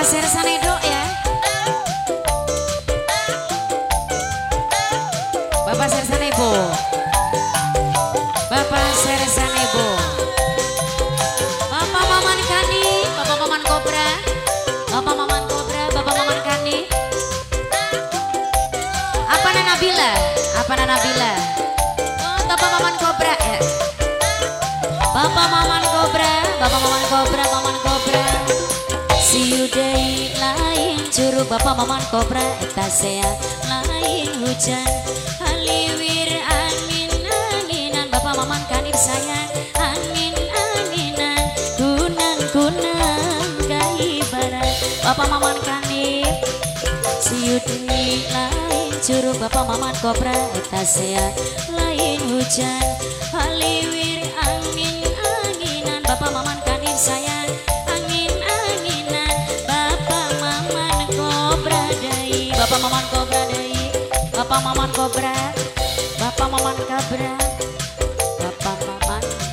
Bapak Sersanedo ya. Bapak Sersanebo. Bapak Sersanebo. Bapak Maman Kani, Bapak Maman Kobra. Bapak Maman Kobra, Bapak Maman Kani. Apa Nabila? Apa Nabila? Oh, Bapak Maman Kobra ya. Bapak Maman Kobra, Bapak Maman Kobra, Maman Kobra. See you day lain curug Bapak Maman Kobra eta sea lain hujan haliwir angin anginan Bapak Maman Kanib sayang angin anginan kunang kunang gaibaran Bapak Maman Kanib. See you day lain curug Bapak Maman Kobra eta sea lain hujan haliwir angin anginan Bapak Maman Kanib sayang Bapak Maman Kobra deui, Bapak Maman Kobra, Bapak Maman Kobra,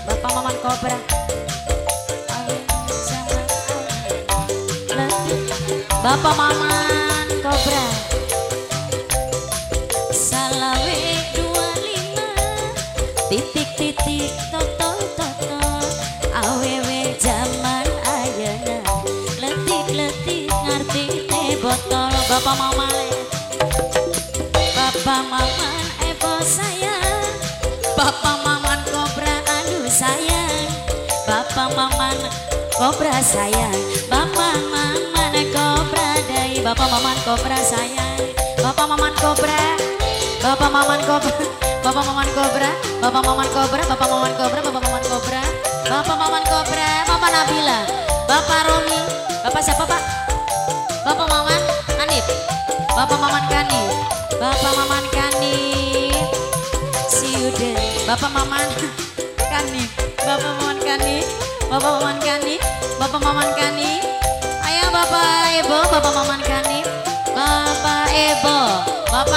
Bapak Maman Kobra. Bapak Maman Kobra. Salawe 25 titik-titik toto toto awewe zaman ayeuna letik-letik ngarti teh botol Bapak Maman. Bapak Maman Ebo sayang Bapak Maman Kobra aduh sayang Bapak Maman Kobra sayang Bapak Maman Kobra dai Bapak Maman Kobra sayang Bapak Maman Kobra Bapak Maman Kobra Bapak Maman Kobra Bapak Maman Kobra Bapak Maman Kobra Bapak Maman Kobra Bapak Maman Kobra Mama Nabila Bapak Romi Bapak siapa Pak? Bapak Maman Hanif Bapak Maman Kani Bapak Maman Kani see you then Bapak Maman Kani Bapak Maman Kani Bapak Maman Kani Bapak Maman Kani ayo Bapak Ebo Bapak Maman Kani Bapak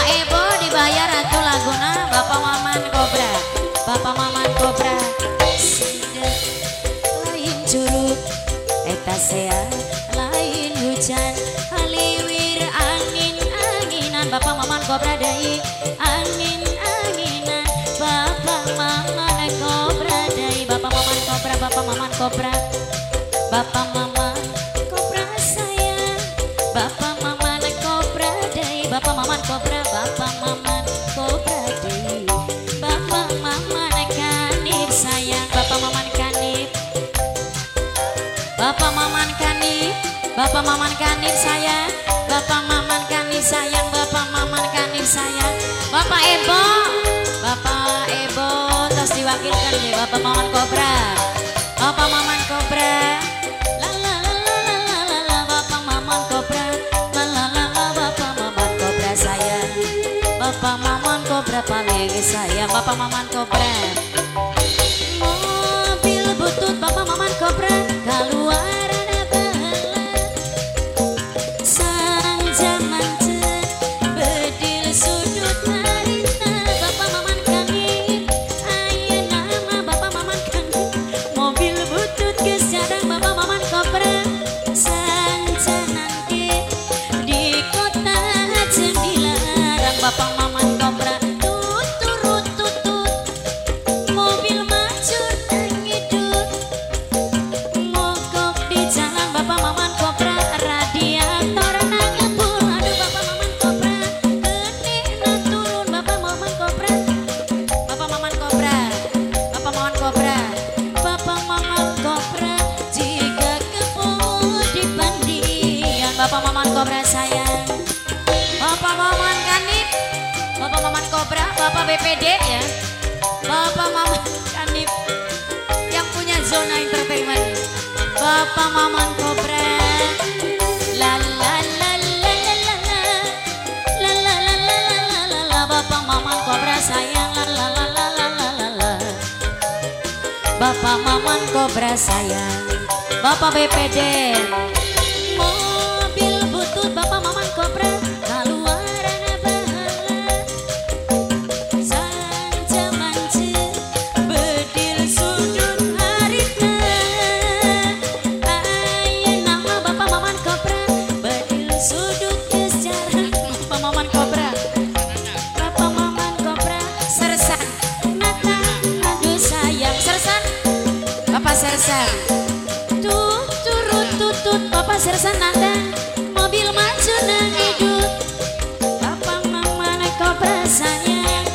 Ebo dibayar atuh laguna Bapak Maman Kobra Bapak Maman Kobra sidet lain curug eta sea lain hujan haliwir angin anginan Bapak Maman Kobra deui angin anginan Bapak Maman Kobra deui Bapak Maman Kobra Bapak Maman Kobra Bapak Maman Kobra sayang Bapak Maman Kobra deui Bapak Maman Kobra Bapak Maman Kobra deui Bapak Maman Kanib sayang Bapak Maman Kanib Bapak Maman Kanib Bapak Maman Kanib sayang Bapak Maman Kanib sayang Bapak Maman Kanib sayang Bapak Ebo terus diwakilkan ya Bapak Maman Kobra Bapak Maman Kobra la la la la la la la Bapak Maman Kobra la la la la Bapak Maman Kobra sayang Bapak Maman Kobra paling sayang Bapak Maman Kobra mobil butut Bapak Maman Kobra keluar Bapak Maman Kobra tut turut tutut mobil macur ngidut mogok di jalan Bapak Maman Kobra radiator ngebul aduh Bapak Maman Kobra gede turun Bapak Maman Kobra Bapak Maman Kobra Bapak Maman Kobra Bapak Maman Kobra jika kebun di pandian Bapak Maman Kobra sayang Bapak Maman Kanib Bapak Maman Kobra, Bapak BPD ya Bapak Maman Kanib yang punya zona entertainment Bapak Maman Kobra la la la la la la la la la la la la la Bapak Maman Kobra sayang la la la la la la la la Bapak Maman Kobra sayang Bapak BPD mobil butut Bapak Maman Kobra Bapak Maman Kobra Sersan. Turut tutut Bapak Sersan nanda mobil maju nang hidup. Bapak mama naik kobra sayang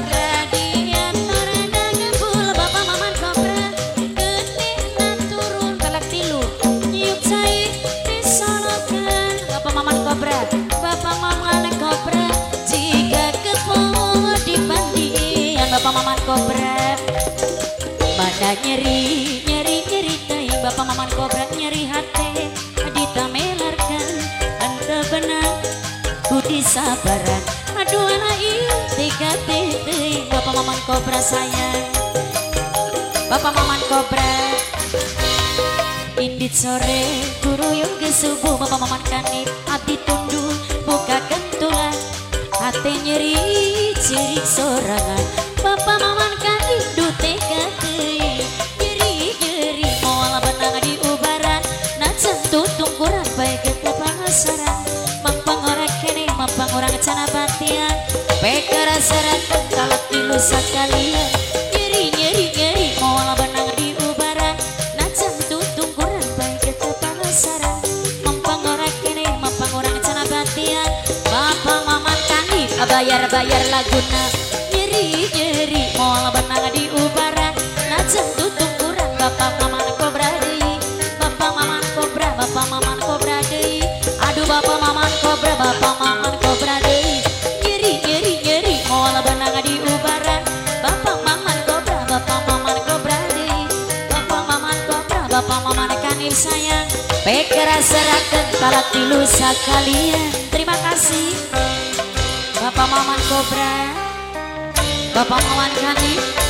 radiator nang full. Bapak mama kobra gede nan turun kalak tilu nyuk cai disolokan. Bapak mama kobra, bapak mama naik kobra jika kepung dipandian. Bapak mama kobra mana nyeri tay. Bapak maman kobra nyeri hati ditamelarkan ente benang budi sabaran. Aduh anak ieu tiga titik. Bapak maman kobra sayang, bapak maman kobra indit sore guru yang ke subuh. Bapak maman kanit abdi tundu buka kentulan hati nyeri cirik sorangan. Bapak maman kanit dute kateuy nyeri moal benang di ubaran najan tutung kurang bae ke pasaran. Mampang ora kene mampang orang cana batian pekara serat kalak tilu sakalian. Nyeri moal benang di ubaran najan tutung kurang bae ke pasaran. Mampang ora kene mampang orang cana batian. Bapak maman kanit bayar laguna nyeri moal benang di ubaran najan tutung kurang. Bapak maman kobra deui, bapak maman kobra, bapak maman kobra deui. Aduh bapak maman kobra, bapak maman kobra deui. Nyeri moal benang di ubaran. Bapak maman kobra, bapak maman kobra deui. Bapak maman kobra, bapak maman kanib sayang pekara serakeun kalak tilu sakalian. Terima kasih bapak maman kobra, bapak maman kanib.